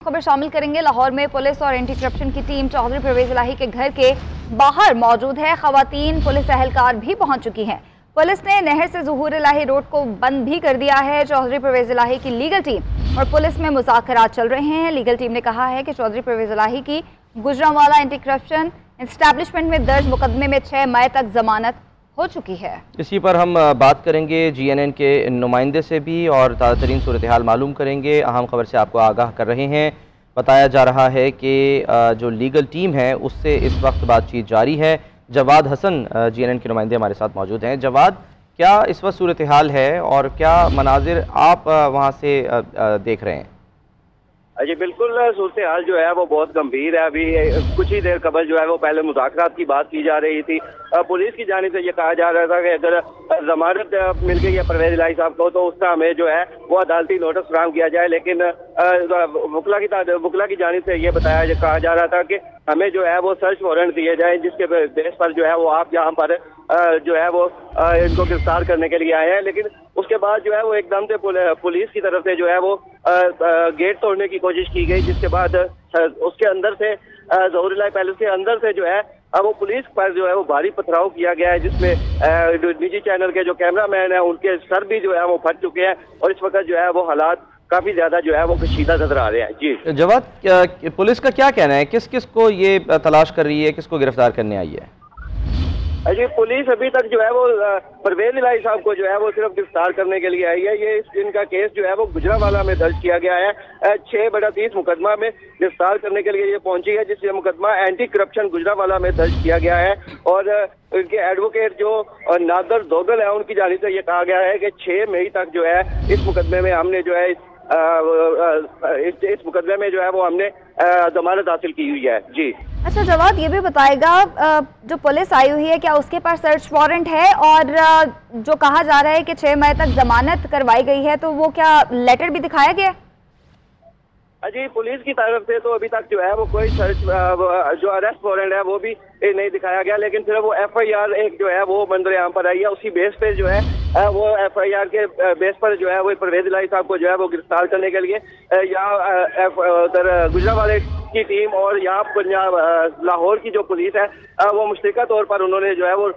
खबर शामिल करेंगे। लाहौर में पुलिस और एंटी करप्शन की टीम चौधरी परवेज इलाही के घर के बाहर मौजूद है। खवातीन पुलिस एहलकार भी पहुंच चुकी हैं। पुलिस ने नहर से ज़हूर इलाही रोड को बंद भी कर दिया है। चौधरी परवेज इलाही की लीगल टीम और पुलिस में मुज़ाकरात चल रहे हैं। लीगल टीम ने कहा है कि चौधरी परवेज इलाही की गुजरांवाला एंटी करप्शन एस्टैब्लिशमेंट में दर्ज मुकदमे में 6 मई तक जमानत हो चुकी है। इसी पर हम बात करेंगे GNN के नुमाइंदे से भी और ताज़ा तरीन सूरत हाल मालूम करेंगे। अहम खबर से आपको आगाह कर रहे हैं। बताया जा रहा है कि जो लीगल टीम है उससे इस वक्त बातचीत जारी है। जवाद हसन GNN के नुमाइंदे हमारे साथ मौजूद हैं। जवाद, क्या इस वक्त सूरत हाल है और क्या मनाजिर आप वहाँ से देख रहे हैं? जी बिल्कुल, सूरत हाल जो है वो बहुत गंभीर है। अभी कुछ ही देर कबल जो है वो पहले मुज़ाकरात की बात की जा रही थी। पुलिस की जानिब से ये कहा जा रहा था कि अगर जमानत मिल गई है परवेज इलाही साहब को तो उसका हमें जो है वो अदालती नोटिस फराहम किया जाए, लेकिन वकला की जानिब से ये कहा जा रहा था कि हमें जो है वो सर्च वारंट दिए जाए, जिसके बेस पर जो है वो आप यहाँ पर जो है वो इनको गिरफ्तार करने के लिए आए हैं। लेकिन उसके बाद जो है वो एकदम से पुलिस की तरफ से जो है वो गेट तोड़ने की कोशिश की गई, जिसके बाद उसके अंदर से ज़हूर इलाही पैलेस के अंदर से जो है वो पुलिस पर जो है वो भारी पथराव किया गया है, जिसमें निजी चैनल के जो कैमरामैन है उनके सर भी जो है वो फट चुके हैं और इस वक्त जो है वो हालात काफी ज्यादा जो है वो कशीदा नजर आ रहे हैं। जी जवाद, पुलिस का क्या कहना है? किस किस को ये तलाश कर रही है, किसको गिरफ्तार करने आई है? जी पुलिस अभी तक जो है वो परवेज इलाही साहब को जो है वो सिर्फ गिरफ्तार करने के लिए आई है। ये इनका केस जो है वो गुजरांवाला में दर्ज किया गया है। 6/30 मुकदमा में गिरफ्तार करने के लिए ये पहुंची है, जिससे मुकदमा एंटी करप्शन गुजरांवाला में दर्ज किया गया है। और इनके एडवोकेट जो नादर दोगल है उनकी जानिब से ये कहा गया है कि 6 मई तक जो है इस मुकदमे में हमने जो है इस मुकदमे में जो है वो हमने जमानत हासिल की हुई है। जी अच्छा जवाद, ये भी बताएगा जो पुलिस आई हुई है क्या उसके पास सर्च वारंट है? और जो कहा जा रहा है कि 6 मई तक जमानत करवाई गई है तो वो क्या लेटर भी दिखाया गया? जी पुलिस की तरफ से तो अभी तक जो है वो कोई सर्च जो अरेस्ट वारंट है वो भी नहीं दिखाया गया, लेकिन सिर्फ वो FIR एक जो है वो मंजर आम पर आई है। उसी बेस पे जो है वो FIR के बेस पर जो है वो परवेज इलाही साहब को जो है वो गिरफ्तार करने के लिए यहाँ गुजरांवाले की टीम और यहाँ पंजाब लाहौर की जो पुलिस है वो मुश्तरका तौर पर उन्होंने जो है वो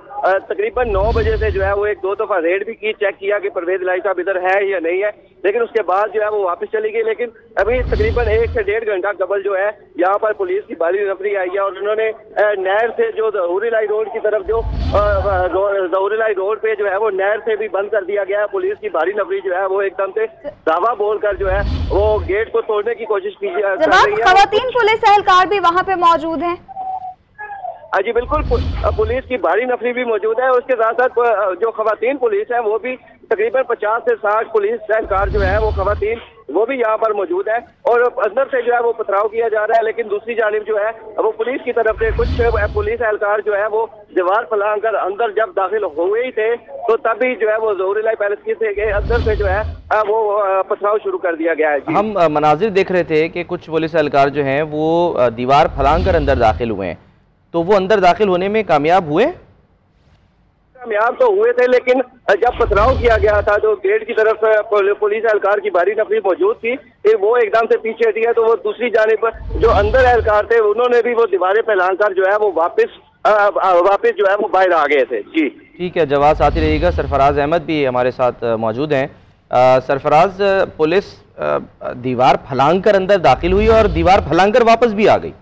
तकरीबन 9 बजे से जो है वो 1-2 दफा रेड भी की, चेक किया कि परवेज इलाही साहब इधर है या नहीं है, लेकिन उसके बाद जो है वो वापस चली गई। लेकिन अभी तकरीबन 1 से 1.5 घंटा कबल जो है यहाँ पर पुलिस की भारी नफरी आई है और उन्होंने नहर से जो ज़हूर इलाही रोड की तरफ जो ज़हूर इलाही रोड पे जो है वो नहर से भी बंद कर दिया गया है। पुलिस की भारी नफरी जो है वो एकदम से दावा बोलकर जो है वो गेट को तोड़ने की कोशिश की जा रही है। खवातीन पुलिस एहलकार भी वहाँ पे मौजूद हैं? जी बिल्कुल, पुलिस की भारी नफरी भी मौजूद है। उसके साथ साथ जो खवातीन पुलिस है वो भी तकरीबन 50 से 60 पुलिस एहलकार जो है वो खवातीन वो भी यहाँ पर मौजूद है और अंदर से जो है वो पथराव किया जा रहा है। लेकिन दूसरी जानिब जो है वो पुलिस की तरफ से कुछ पुलिस एहलकार जो है वो दीवार फैलाकर कर अंदर जब दाखिल हुए ही थे तो तभी जो है वो ज़हूर इलाही पैलेस के अंदर से जो है वो पथराव शुरू कर दिया गया है। हम मनाजिर देख रहे थे कि कुछ पुलिस एहलकार जो हैं वो दीवार फलांग कर अंदर दाखिल हुए हैं, तो वो अंदर दाखिल होने में कामयाब हुए? कामयाब तो हुए थे, लेकिन जब पथराव किया गया था जो गेट की तरफ पुलिस एहलकार की भारी नफरी मौजूद थी, फिर वो एकदम से पीछे हटी है तो वो दूसरी जानिब पर जो अंदर एहलकार थे उन्होंने भी वो दीवारें फैलाकर जो है वो वापस जो है वो बाहर आ गए थे। जी ठीक है जवाब, साथ ही रहिएगा। सरफराज अहमद भी हमारे साथ मौजूद हैं। सरफराज, पुलिस दीवार फलांग कर अंदर दाखिल हुई और दीवार फलांग कर वापस भी आ गई।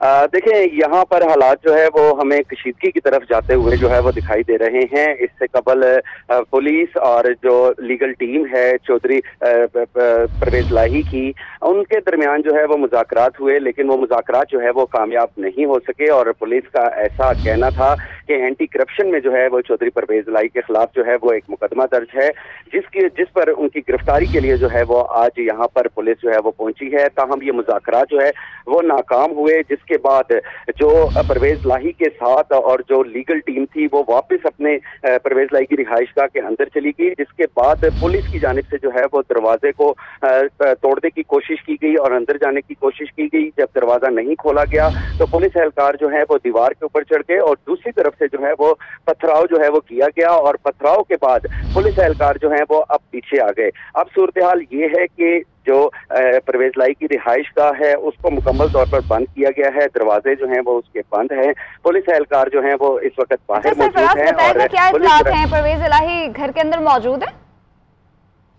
देखिए यहाँ पर हालात जो है वो हमें कशीदगी की तरफ जाते हुए जो है वो दिखाई दे रहे हैं। इससे कबल पुलिस और जो लीगल टीम है चौधरी परवेज इलाही की, उनके दरमियान जो है वो मुज़ाकरात हुए, लेकिन वो मुज़ाकरात जो है वो कामयाब नहीं हो सके और पुलिस का ऐसा कहना था कि एंटी करप्शन में जो है वो चौधरी परवेज इलाही के खिलाफ जो है वो एक मुकदमा दर्ज है, जिस पर उनकी गिरफ्तारी के लिए जो है वो आज यहाँ पर पुलिस जो है वो पहुंची है। ताहम ये मुज़ाकरात जो है वो नाकाम हुए, जिसके बाद जो परवेज इलाही के साथ और जो लीगल टीम थी वो वापस अपने परवेज इलाही की रिहाइशगाह के अंदर चली गई, जिसके बाद पुलिस की जानिब से जो है वो दरवाजे को तोड़ने की कोशिश की गई और अंदर जाने की कोशिश की गई। जब दरवाजा नहीं खोला गया तो पुलिस एहलकार जो है वो दीवार के ऊपर चढ़ गए और दूसरी तरफ से जो है वो पथराव जो है वो किया गया और पथराव के बाद पुलिस एहलकार जो है वो अब पीछे आ गए। अब सूरत हाल ये है कि जो परवेज लाई की रिहाइश गाह है उसको मुकम्मल तौर पर बंद किया गया है। दरवाजे जो हैं वो उसके बंद हैं। पुलिस एहलकार जो हैं वो इस वक्त बाहर मौजूद हैं। और क्या इत्तलात हैं, परवेज इलाही घर के अंदर मौजूद है?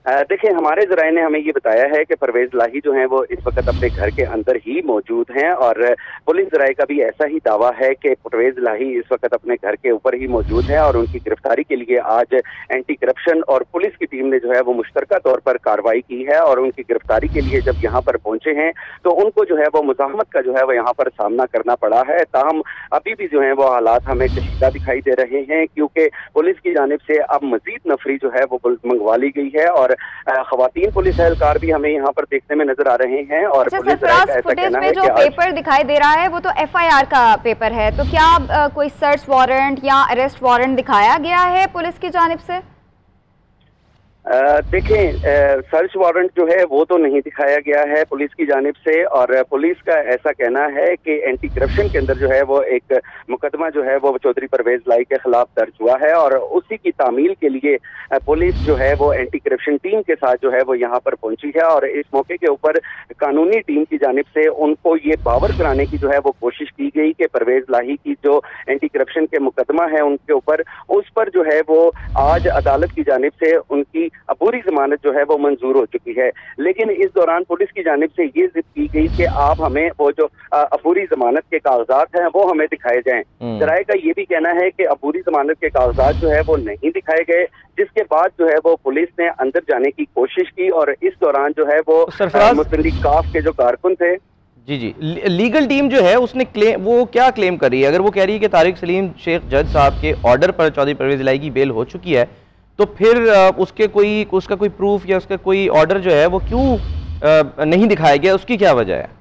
देखिए, हमारे ज़राए ने हमें ये बताया है कि परवेज लाही जो हैं वो इस वक्त अपने घर के अंदर ही मौजूद हैं और पुलिस ज़राए का भी ऐसा ही दावा है कि परवेज लाही इस वक्त अपने घर के ऊपर ही मौजूद है और उनकी गिरफ्तारी के लिए आज एंटी करप्शन और पुलिस की टीम ने जो है वो मुश्तरका तौर पर कार्रवाई की है और उनकी गिरफ्तारी के लिए जब यहाँ पर पहुंचे हैं तो उनको जो है वो मुज़ाहमत का जो है वो यहाँ पर सामना करना पड़ा है। ताहम अभी भी जो है वो हालात हमें कशीदा दिखाई दे रहे हैं क्योंकि पुलिस की जानिब से अब मजीद नफरी जो है वो मंगवा ली गई है और खवातीन पुलिस एहलकार भी हमें यहाँ पर देखने में नजर आ रहे हैं। और पुलिस का ऐसा कहना है कि जो पेपर दिखाई दे रहा है वो तो एफआईआर का पेपर है, तो क्या कोई सर्च वारंट या अरेस्ट वारंट दिखाया गया है पुलिस की जानिब से? देखें, सर्च वारंट जो है वो तो नहीं दिखाया गया है पुलिस की जानिब से और पुलिस का ऐसा कहना है कि एंटी करप्शन के अंदर जो है वो एक मुकदमा जो है वो चौधरी परवेज लाई के खिलाफ दर्ज हुआ है और उसी की तामील के लिए पुलिस जो है वो एंटी करप्शन टीम के साथ जो है वो यहाँ पर पहुंची है और इस मौके के ऊपर कानूनी टीम की जानिब से उनको ये बावर कराने की जो है वो कोशिश की गई कि परवेज लाही की जो एंटी करप्शन के मुकदमा है उनके ऊपर उस पर जो है वो आज अदालत की जानिब से उनकी अबूरी जमानत जो है वो मंजूर हो चुकी है। लेकिन इस दौरान पुलिस की जानिब से ये जिद की गई कि आप हमें वो जो अबूरी जमानत के कागजात हैं वो हमें दिखाए जाएं। ज़राए का ये भी कहना है कि अबूरी जमानत के कागजात जो है वो नहीं दिखाए गए, जिसके बाद जो है वो पुलिस ने अंदर जाने की कोशिश की और इस दौरान जो है वो मुस्लिम काफ के जो कारकुन थे। जी, लीगल टीम जो है उसने वो क्या क्लेम कर रही है? अगर वो कह रही है कि तारिक सलीम शेख जज साहब के ऑर्डर पर चौधरी परवेज इलाही की बेल हो चुकी है, तो फिर उसका कोई प्रूफ या उसका कोई ऑर्डर जो है वो क्यों नहीं दिखाया गया, उसकी क्या वजह है?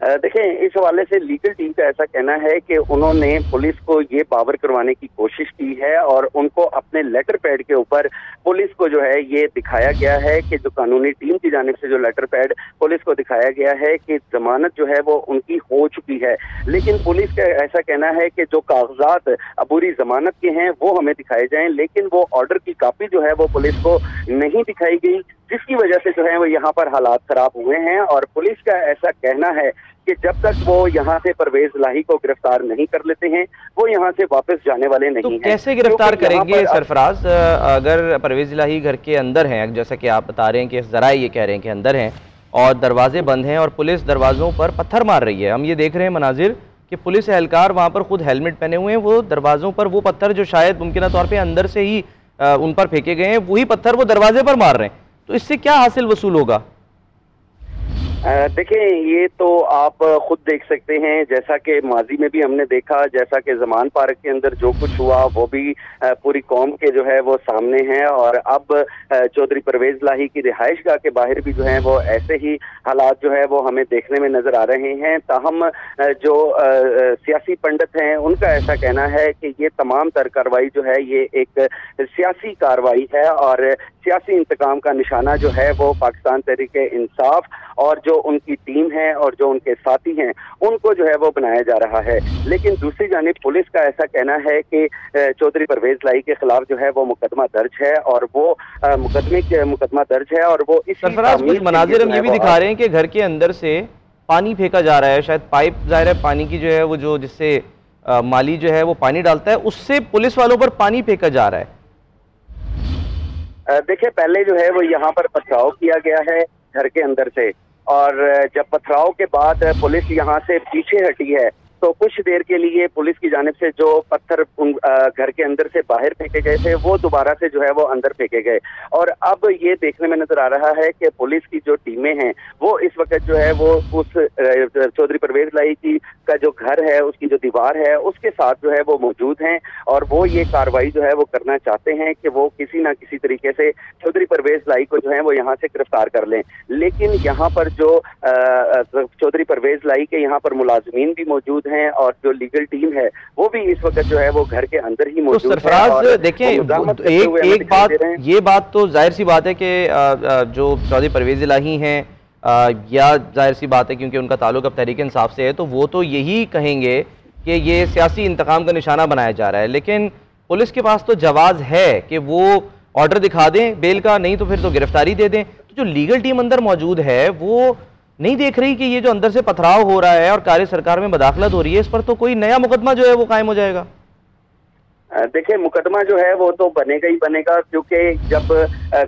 देखें, इस हवाले से लीगल टीम का ऐसा कहना है कि उन्होंने पुलिस को ये पावर करवाने की कोशिश की है और उनको अपने लेटर पैड के ऊपर पुलिस को जो है ये दिखाया गया है कि जो कानूनी टीम की जानिब से जो लेटर पैड पुलिस को दिखाया गया है कि जमानत जो है वो उनकी हो चुकी है। लेकिन पुलिस का ऐसा कहना है कि जो कागजात अबूरी जमानत के हैं वो हमें दिखाए जाएं, लेकिन वो ऑर्डर की कापी जो है वो पुलिस को नहीं दिखाई गई, जिसकी वजह से जो है वो यहाँ पर हालात खराब हुए हैं। और पुलिस का ऐसा कहना है कि जब तक वो यहाँ से परवेज लाही को गिरफ्तार नहीं कर लेते हैं वो यहाँ से वापस जाने वाले नहीं हैं। कैसे गिरफ्तार करेंगे सरफराज? अगर परवेज लाही घर के अंदर हैं, जैसा कि आप बता रहे हैं कि ज़राए ये कह रहे हैं कि अंदर हैं और दरवाजे बंद हैं और पुलिस दरवाज़ों पर पत्थर मार रही है, हम ये देख रहे हैं मनाजिर कि पुलिस एहलकार वहाँ पर खुद हेलमेट पहने हुए हैं, वो दरवाज़ों पर वो पत्थर जो शायद मुमकिन तौर पर अंदर से ही उन पर फेंके गए हैं वही पत्थर वो दरवाजे पर मार रहे हैं, तो इससे क्या हासिल वसूल होगा? देखिए, ये तो आप खुद देख सकते हैं, जैसा कि माजी में भी हमने देखा, जैसा कि जमान पार्क के अंदर जो कुछ हुआ वो भी पूरी कौम के जो है वो सामने है और अब चौधरी परवेज लाही की रिहाइश गाह के बाहर भी जो है वो ऐसे ही हालात जो है वो हमें देखने में नजर आ रहे हैं। ताहम जो सियासी पंडित हैं उनका ऐसा कहना है कि ये तमाम तर कार्रवाई जो है ये एक सियासी कार्रवाई है और सियासी इंतकाम का निशाना जो है वो पाकिस्तान तहरीक इंसाफ और जो उनकी टीम है और जो उनके साथी हैं उनको जो है वो बनाया जा रहा है। लेकिन दूसरी जानिब पुलिस का ऐसा कहना है कि चौधरी परवेज लाई के खिलाफ जो है वो मुकदमा दर्ज है और वो मुकदमा दर्ज है और वो इस मनाजिर हम ये भी दिखा रहे हैं कि घर के अंदर से पानी फेंका जा रहा है, शायद पाइप जाहिर है पानी की जो है वो जो जिससे माली जो है वो पानी डालता है उससे पुलिस वालों पर पानी फेंका जा रहा है। देखिए, पहले जो है वो यहाँ पर पथराव किया गया है घर के अंदर से और जब पथराव के बाद पुलिस यहाँ से पीछे हटी है तो कुछ देर के लिए पुलिस की जानिब से जो पत्थर घर के अंदर से बाहर फेंके गए थे वो दोबारा से जो है वो अंदर फेंके गए और अब ये देखने में नजर आ रहा है कि पुलिस की जो टीमें हैं वो इस वक्त जो है वो उस चौधरी परवेज लाई की का जो घर है उसकी जो दीवार है उसके साथ जो है वो मौजूद हैं और वो ये कार्रवाई जो है वो करना चाहते हैं कि वो किसी ना किसी तरीके से चौधरी परवेज लाई को जो है वो यहाँ से गिरफ्तार कर लें। लेकिन यहाँ पर जो चौधरी परवेज लाई के यहाँ पर मुलाजमीन भी मौजूद हैं और जो लीगल टीम है वो भी इस वक्त जो है वो घर के अंदर ही मौजूद है। तो सरफराज देखें, एक बात ये बात तो जाहिर सी बात है कि जो चौधरी परवेज इलाही हैं या जाहिर सी बात है क्योंकि उनका ताल्लुक अब तहरीक इंसाफ से है तो वो तो यही कहेंगे कि ये सियासी इंतकाम का निशाना बनाया जा रहा है, लेकिन पुलिस के पास तो जवाब है कि वो ऑर्डर दिखा दें बेल का, नहीं तो फिर तो गिरफ्तारी दे दें। तो जो लीगल टीम अंदर मौजूद है वो नहीं देख रही कि ये जो अंदर से पथराव हो रहा है और कार्य सरकार में मदाखलत हो रही है, इस पर तो कोई नया मुकदमा जो है वो कायम हो जाएगा? देखिए, मुकदमा जो है वो तो बनेगा ही बनेगा, क्योंकि जब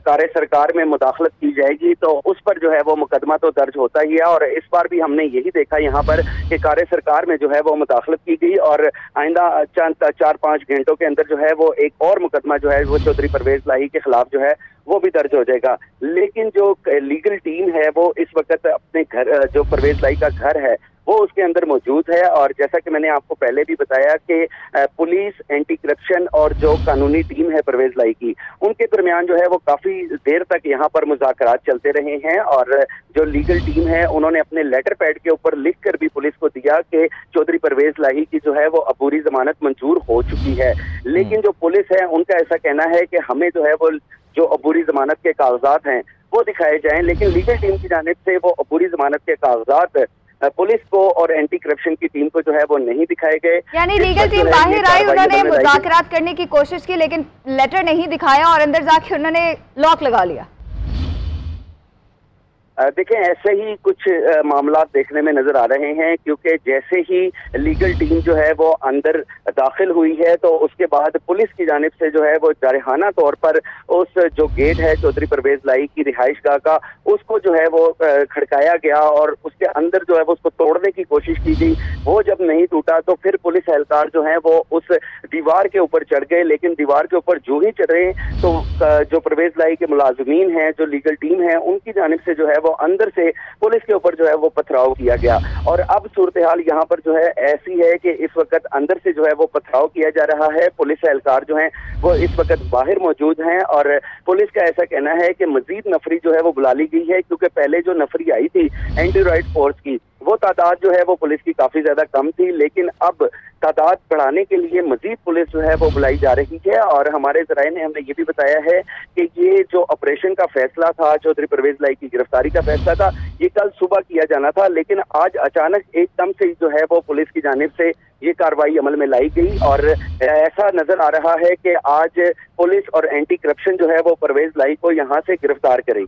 कार्य सरकार में मुदाखलत की जाएगी तो उस पर जो है वो मुकदमा तो दर्ज होता ही है। और इस बार भी हमने यही देखा यहाँ पर कि कार्य सरकार में जो है वो मुदाखलत की गई और आइंदा 4-5 घंटों के अंदर जो है वो एक और मुकदमा जो है वो चौधरी परवेज लाही के खिलाफ जो है वो भी दर्ज हो जाएगा। लेकिन जो लीगल टीम है वो इस वक्त अपने घर, जो परवेज लाही का घर है वो उसके अंदर मौजूद है। और जैसा कि मैंने आपको पहले भी बताया कि पुलिस, एंटी करप्शन और जो कानूनी टीम है परवेज लाई की, उनके दरमियान जो है वो काफी देर तक यहाँ पर मुज़ाकरात चलते रहे हैं। और जो लीगल टीम है उन्होंने अपने लेटर पैड के ऊपर लिख कर भी पुलिस को दिया कि चौधरी परवेज लाही की जो है वो अबूरी जमानत मंजूर हो चुकी है। लेकिन जो पुलिस है उनका ऐसा कहना है कि हमें जो है वो जो अबूरी जमानत के कागजात हैं वो दिखाए जाएं। लेकिन लीगल टीम की जानिब से वो अबूरी जमानत के कागजात पुलिस को और एंटी करप्शन की टीम को जो है वो नहीं दिखाए गए। यानी लीगल टीम बाहर आई, उन्होंने मुज़ाकरात करने की कोशिश की लेकिन लेटर नहीं दिखाया और अंदर जाके उन्होंने लॉक लगा लिया। देखें, ऐसे ही कुछ मामला देखने में नजर आ रहे हैं, क्योंकि जैसे ही लीगल टीम जो है वो अंदर दाखिल हुई है तो उसके बाद पुलिस की जानिब से जो है वो जारहाना तौर पर उस जो गेट है चौधरी परवेज लाई की रिहाइशगाह का, उसको जो है वो खड़काया गया और उसके अंदर जो है वो उसको तोड़ने की कोशिश की गई। वो जब नहीं टूटा तो फिर पुलिस एहलकार जो है वो उस दीवार के ऊपर चढ़ गए। लेकिन दीवार के ऊपर जो ही चढ़े तो जो परवेज लाई के मुलाजमीन हैं, जो लीगल टीम है, उनकी जानिब से जो है वो अंदर से पुलिस के ऊपर जो है वो पथराव किया गया। और अब सूरत हाल यहाँ पर जो है ऐसी है कि इस वक्त अंदर से जो है वो पथराव किया जा रहा है। पुलिस एहलकार जो हैं वो इस वक्त बाहर मौजूद हैं और पुलिस का ऐसा कहना है कि मजीद नफरी जो है वो बुला ली गई है, क्योंकि पहले जो नफरी आई थी एंटी राइट फोर्स की, वो तादाद जो है वो पुलिस की काफी ज्यादा कम थी। लेकिन अब तादाद बढ़ाने के लिए मजीद पुलिस जो है वो बुलाई जा रही है। और हमारे जराये ने हमें ये भी बताया है कि ये जो ऑपरेशन का फैसला था, चौधरी परवेज लाई की गिरफ्तारी का फैसला था, ये कल सुबह किया जाना था। लेकिन आज अचानक एकदम से जो है वो पुलिस की जानिब से ये कार्रवाई अमल में लाई गई और ऐसा नजर आ रहा है कि आज पुलिस और एंटी करप्शन जो है वो परवेज लाई को यहाँ से गिरफ्तार करेगी।